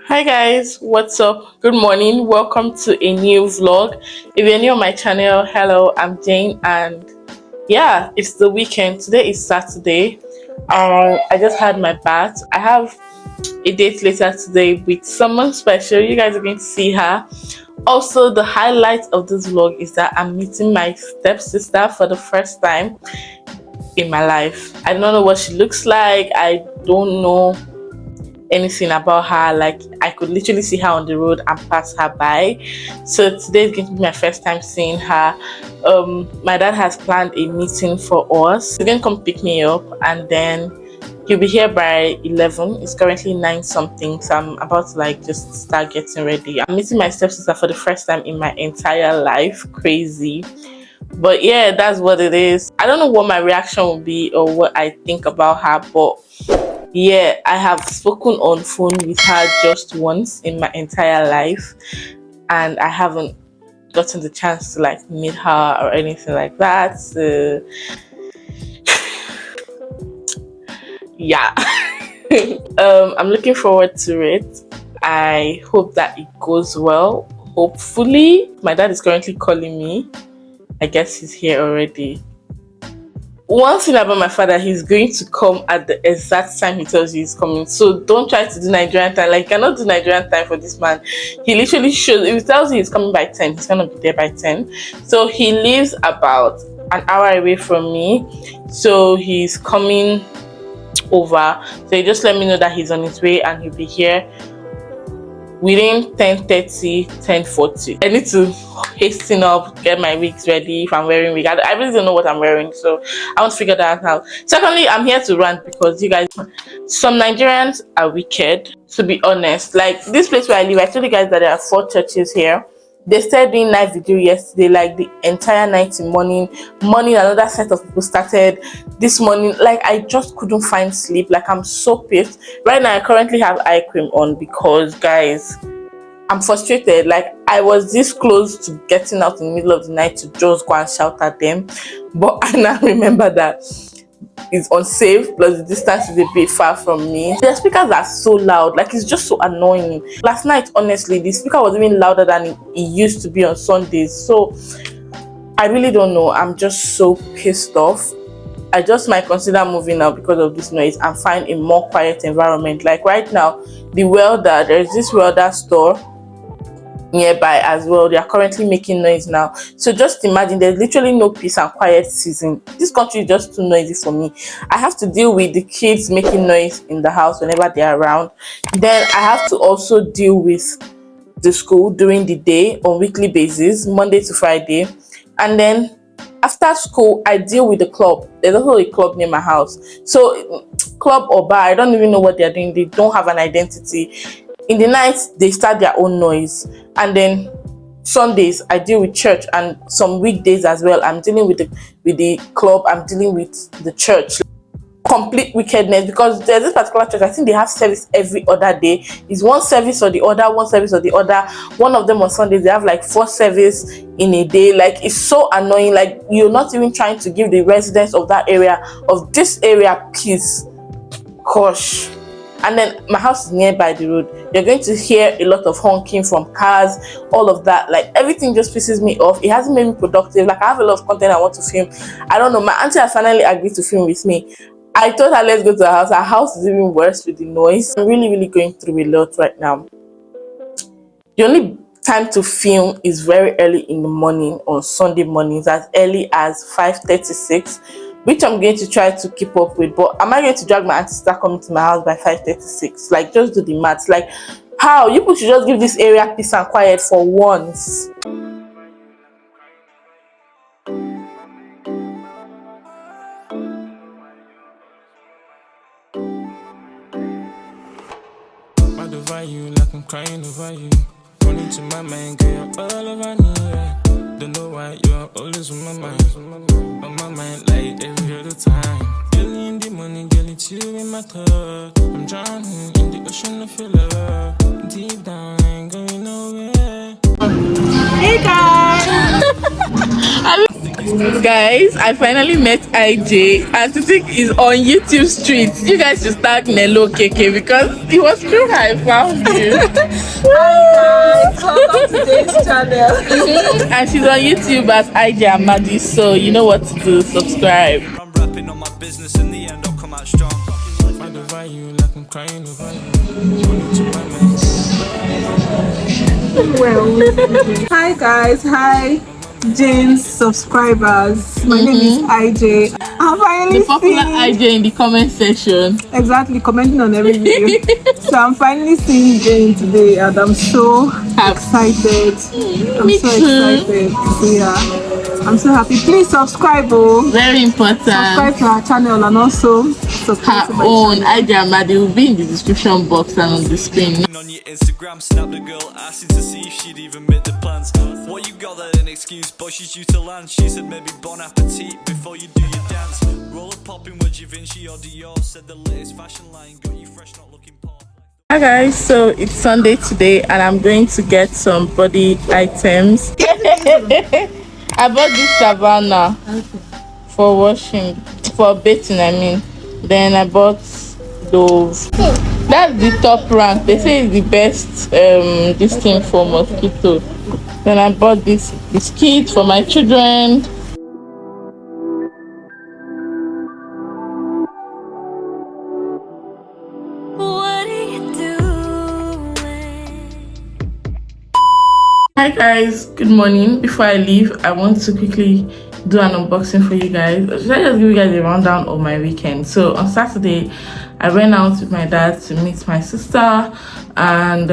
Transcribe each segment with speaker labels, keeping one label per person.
Speaker 1: Hi guys, what's up? Good morning. Welcome to a new vlog. If you're new on my channel, hello, I'm Jane, and yeah, it's the weekend. Today is Saturday. I just had my bath. I have a date later today with someone special. You guys are going to see her. Also, the highlight of this vlog is that I'm meeting my stepsister for the first time in my life. I don't know what she looks like. I don't know anything about her. Like, I could literally see her on the road and pass her by. So today is going to be my first time seeing her. My dad has planned a meeting for us. He's going to come pick me up, and then he'll be here by 11. It's currently 9 something, so I'm about to like just start getting ready. I'm meeting my stepsister for the first time in my entire life. Crazy. But yeah, that's what it is. I don't know what my reaction will be or what I think about her, but yeah, I have spoken on phone with her just once in my entire life, and I haven't gotten the chance to like meet her or anything like that. So yeah. I'm looking forward to it. I hope that it goes well. Hopefully. My dad is currently calling me. I guess he's here already. One thing about my father, he's going to come at the exact time he tells you he's coming. So don't try to do Nigerian time. Like, you cannot do Nigerian time for this man. He literally shows, if he tells you he's coming by 10, he's gonna be there by 10. So he lives about an hour away from me. So he's coming over. So he just let me know that he's on his way and he'll be here within 10:30, 10:40. I need to hasten up, get my wigs ready. If I'm wearing wig, I really don't know what I'm wearing, so I want to figure that out. Secondly, I'm here to rant because you guys, some Nigerians are wicked, to be honest. Like, this place where I live, I told you guys that there are 4 churches here. They started doing night video yesterday, like the entire night in morning. Another set of people started this morning. Like, I just couldn't find sleep. Like, I'm so pissed right now. I currently have eye cream on because, guys, I'm frustrated. Like, I was this close to getting out in the middle of the night to just go and shout at them, but I now remember that it's unsafe, plus the distance is a bit far from me. The speakers are so loud, like, it's just so annoying. Last night, honestly, the speaker was even louder than it used to be on Sundays. So I really don't know. I'm just so pissed off. I just might consider moving out because of this noise and find a more quiet environment. Like, right now, there's this welder store nearby as well. They are currently making noise now. So just imagine, there's literally no peace and quiet season. This country is just too noisy for me. I have to deal with the kids making noise in the house whenever they're around. Then I have to also deal with the school during the day on weekly basis, Monday to Friday. And then after school, I deal with the club. There's also a club near my house. So club or bar, I don't even know what they're doing. They don't have an identity. In the night, they start their own noise. And then Sundays, I deal with church, and some weekdays as well. I'm dealing with the club. I'm dealing with the church. Complete wickedness, because there's this particular church, I think they have service every other day. It's one service or the other, one service or the other. One of them on Sundays, they have like 4 services in a day. Like, it's so annoying. Like, you're not even trying to give the residents of that area, of this area, peace. Gosh. And then my house is nearby the road. You're going to hear a lot of honking from cars, all of that. Like, everything just pisses me off. It hasn't made me productive. Like, I have a lot of content I want to film. I don't know. My auntie has finally agreed to film with me. I told her, let's go to her house. Her house is even worse with the noise. I'm really, really going through a lot right now. The only time to film is very early in the morning on Sunday mornings, as early as 5:36. Which I'm going to try to keep up with. But am I going to drag my auntie start coming to my house by 5:36? Like, just do the maths. Like, how? You people should just give this area peace and quiet for once.
Speaker 2: Mad over you, like I'm crying over you. Running to my mind, girl, you're all over me. Yeah. Don't know why you're always on my mind. On my mind, like every other time. Early in the morning, girl, it's you in my thought. I'm drowning in the ocean of your love. Deep down, I ain't going nowhere.
Speaker 1: Hey guys! Guys, I finally met IJ and to think is on YouTube streets. You guys should start Nello KK because it was through her I found you.
Speaker 3: Hi guys, welcome to this channel.
Speaker 1: And she's on YouTube as IJ Amadi, so you know what to do. Subscribe.
Speaker 4: I'm rapping on my business, in the end I'll come out strong.
Speaker 2: Find over you like I'm crying over you. Running to my man.
Speaker 3: Hi guys, hi Jane's subscribers. My name is IJ. I'm finally
Speaker 1: The popular
Speaker 3: seeing,
Speaker 1: IJ in the comment section.
Speaker 3: exactly, commenting on every video. So I'm finally seeing Jane today and I'm so excited. I'm
Speaker 1: Me
Speaker 3: so
Speaker 1: too.
Speaker 3: excited to see her. I'm so happy. Please subscribe,
Speaker 1: Very important.
Speaker 3: subscribe to her channel and also subscribe
Speaker 1: Her
Speaker 3: to my
Speaker 1: own
Speaker 3: channel.
Speaker 1: IJ Amadi will be in the description box and on the screen.
Speaker 4: On your Instagram, snap the girl, asking to see if she'd even make the plans. What you got there, an excuse, but she's due to land. She said maybe bon appetit before you do your dance. Roll a popping with Givenchy or Dior, said the latest fashion line, got you fresh, not looking poor.
Speaker 1: Hi guys, so it's Sunday today and I'm going to get some body items. I bought this Savannah for washing, for bathing I mean. Then I bought Dove. That's the top rank. They say it's the best this thing for mosquito. Then I bought this biscuit for my children.
Speaker 5: What are you doing?
Speaker 1: Hi guys, good morning. Before I leave, I want to quickly do an unboxing for you guys. Should I just give you guys a rundown of my weekend? So on Saturday, I went out with my dad to meet my sister, and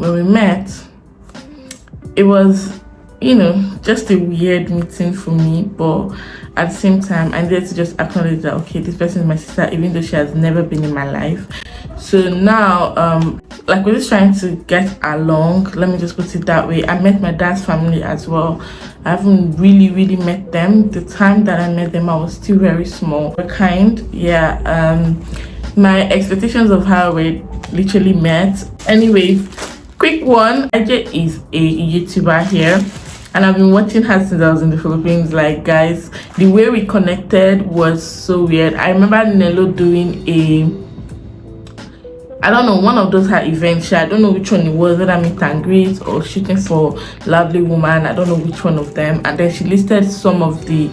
Speaker 1: when we met, it was, you know, just a weird meeting for me, but at the same time I needed to just acknowledge that okay, this person is my sister even though she has never been in my life. So now like we're just trying to get along, let me just put it that way. I met my dad's family as well. I haven't really met them. The time that I met them I was still very small. We're kind, yeah. My expectations of her were literally met. Anyways, quick one, AJ is a YouTuber here and I've been watching her since I was in the Philippines. Like guys, the way we connected was so weird. I remember Nello doing I don't know, one of those her events. I don't know which one it was, whether meet and greet or shooting for Lovely Woman. I don't know which one of them. And then she listed some of the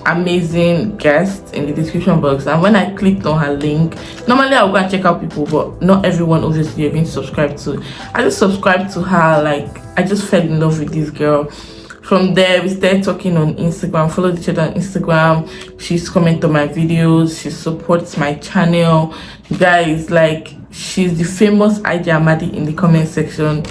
Speaker 1: amazing guests in the description box, and when I clicked on her link, normally I'll go and check out people, but not everyone obviously you've been subscribed to. I just subscribed to her, like I just fell in love with this girl. From there we started talking on Instagram, followed each other on Instagram. She's commented on my videos, she supports my channel. Guys, like she's the famous IJ Amadi in the comment section.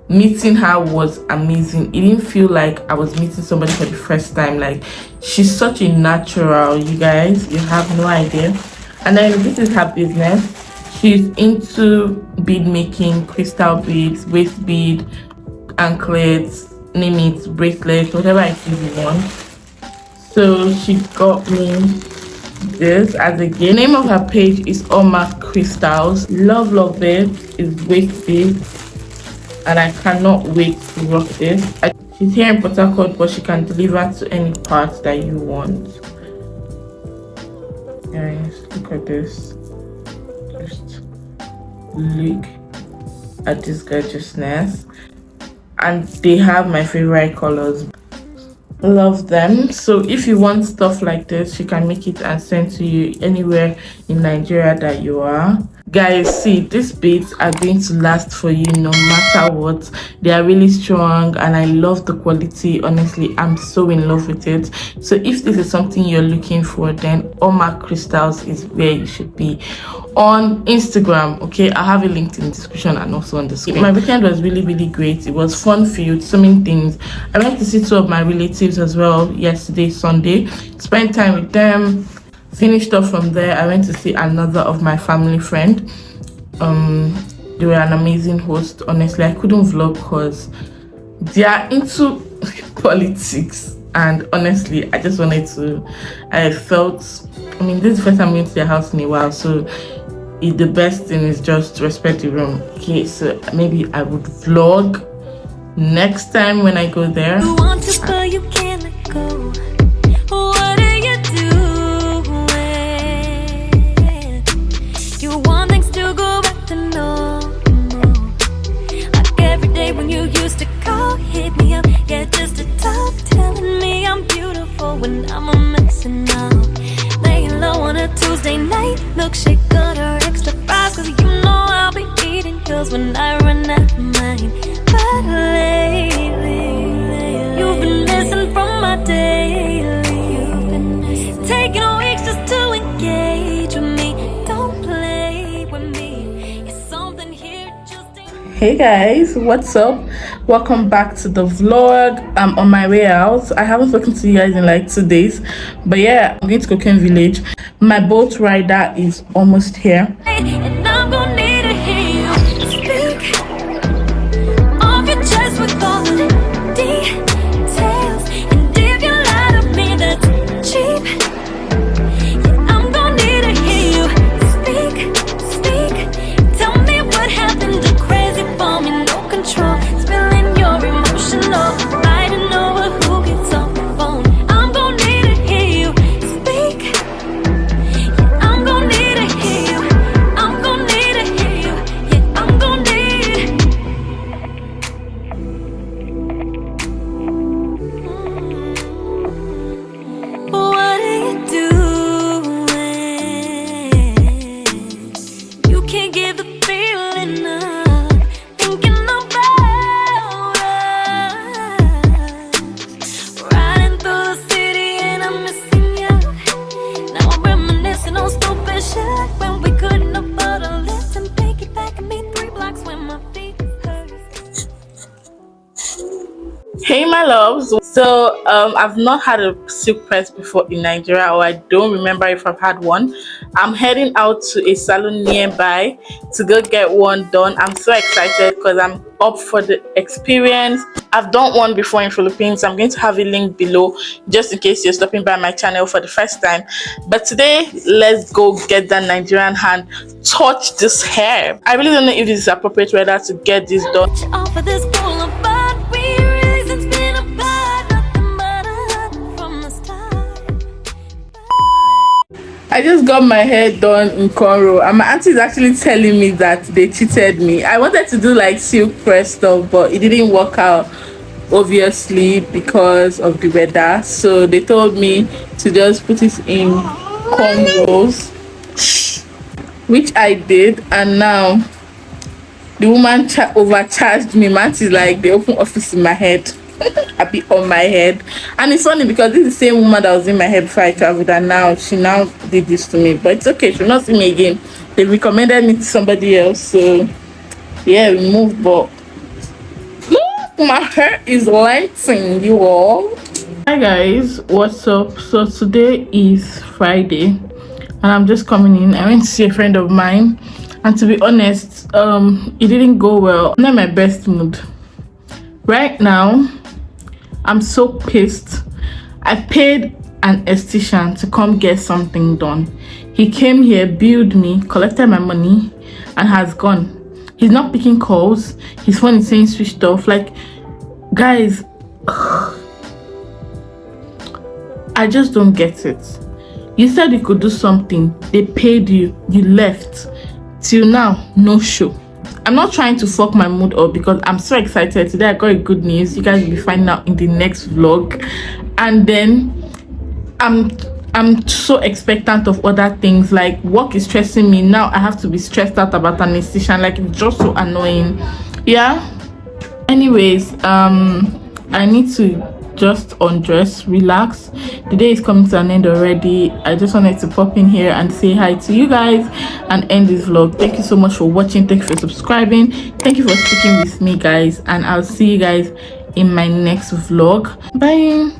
Speaker 1: Meeting her was amazing. It didn't feel like I was meeting somebody for the first time. Like she's such a natural, you guys, you have no idea. And then this is her business. She's into bead making, crystal beads, waist bead, anklets, name it, bracelets, whatever it is you want. So she got me this as a gift. The name of her page is Oma Crystals. Love it. It's waist bead and I cannot wait to rock this. She's here in Port Harcourt, but she can deliver to any part that you want. Guys, look at this. Just look at this gorgeousness. And they have my favorite colors. Love them. So if you want stuff like this, she can make it and send to you anywhere in Nigeria that you are. Guys, see, these beads are going to last for you no matter what. They are really strong and I love the quality. Honestly, I'm so in love with it. So if this is something you're looking for, then Oma Crystals is where you should be on Instagram. Okay, I'll have a link in the description and also on the screen. My weekend was really great. It was fun filled, so many things. I went to see two of my relatives as well yesterday, Sunday. Spent time with them. Finished off from there, I went to see another of my family friend. They were an amazing host. Honestly, I couldn't vlog because they are into politics, and honestly I just wanted to, I felt, I mean, this is the first time I'm going to their house in a while, so the best thing is just to respect the room. Okay, so maybe I would vlog next time when I go there.
Speaker 5: You want to, but you can't let go. when I'm a messing up. Laying low on a Tuesday night, milkshake order extra fries, cause you know I'll be eating pills when I run out of mine. But lately, you've been missing from my daily. You've been taking weeks just to engage with me. Don't play with me. It's something here just ain't.
Speaker 1: Hey guys, what's up? Welcome back to the vlog. I'm on my way out. I haven't spoken to you guys in like 2 days, but yeah, I'm going to Cocaine Village. My boat rider is almost here.
Speaker 5: And I'm gonna need to hear you speak off your chest with all the details. And if you lie to me, that's cheap. Yeah, I'm gonna need to hear you speak. Tell me what happened to crazy for me, no control. Spilling your emotional. I don't know who gets off the phone. I'm gonna need to hear you speak. I'm gonna need to hear you. I'm gonna need to hear you. Yeah, I'm gonna need. What are you doing? You can't give the feeling up. Thinking about us. Riding through the city and I'm missing you. Now I'm reminiscing on stupid shit when we couldn't afford a lift and piggyback and me 3 blocks when my feet hurt.
Speaker 1: Hey my loves. So I've not had a silk press before in Nigeria, or I don't remember if I've had one. I'm heading out to a salon nearby to go get one done. I'm so excited because I'm up for the experience. I've done one before in Philippines. I'm going to have a link below just in case you're stopping by my channel for the first time. But today, let's go get that Nigerian hand touch this hair. I really don't know if this is appropriate weather to get this done.
Speaker 5: Off of this boulevard, we reasons been apart, nothing but a hurt from the start.
Speaker 1: I just got my hair done in cornrow and my auntie is actually telling me that they cheated me. I wanted to do like silk press stuff, but it didn't work out, obviously, because of the weather. So they told me to just put it in cornrows, which I did, and now the woman overcharged me. My auntie is like, they open office in my head. I be on my head. And it's funny because this is the same woman that was in my head before I traveled, and now she now did this to me. But it's okay, she'll not see me again. They recommended me to somebody else, so yeah, we moved. But look, my hair is lengthening, you all. Hi guys, what's up? So today is Friday and I'm just coming in. I went to see a friend of mine, and to be honest, it didn't go well. I'm not in my best mood right now. I'm so pissed. I paid an esthetician to come get something done. He came here, billed me, collected my money, and has gone. He's not picking calls. His phone is saying switched off. Like, guys, I just don't get it. You said you could do something. They paid you. You left. Till now, no show. I'm not trying to fuck my mood up because I'm so excited. Today I got a good news. You guys will be finding out in the next vlog. And then I'm so expectant of other things. Like, work is stressing me. Now I have to be stressed out about an institution. Like, it's just so annoying. Yeah. Anyways, I need to just undress, relax. The day is coming to an end already. I just wanted to pop in here and say hi to you guys and end this vlog. Thank you so much for watching. Thank you for subscribing. Thank you for sticking with me, guys, and I'll see you guys in my next vlog. Bye.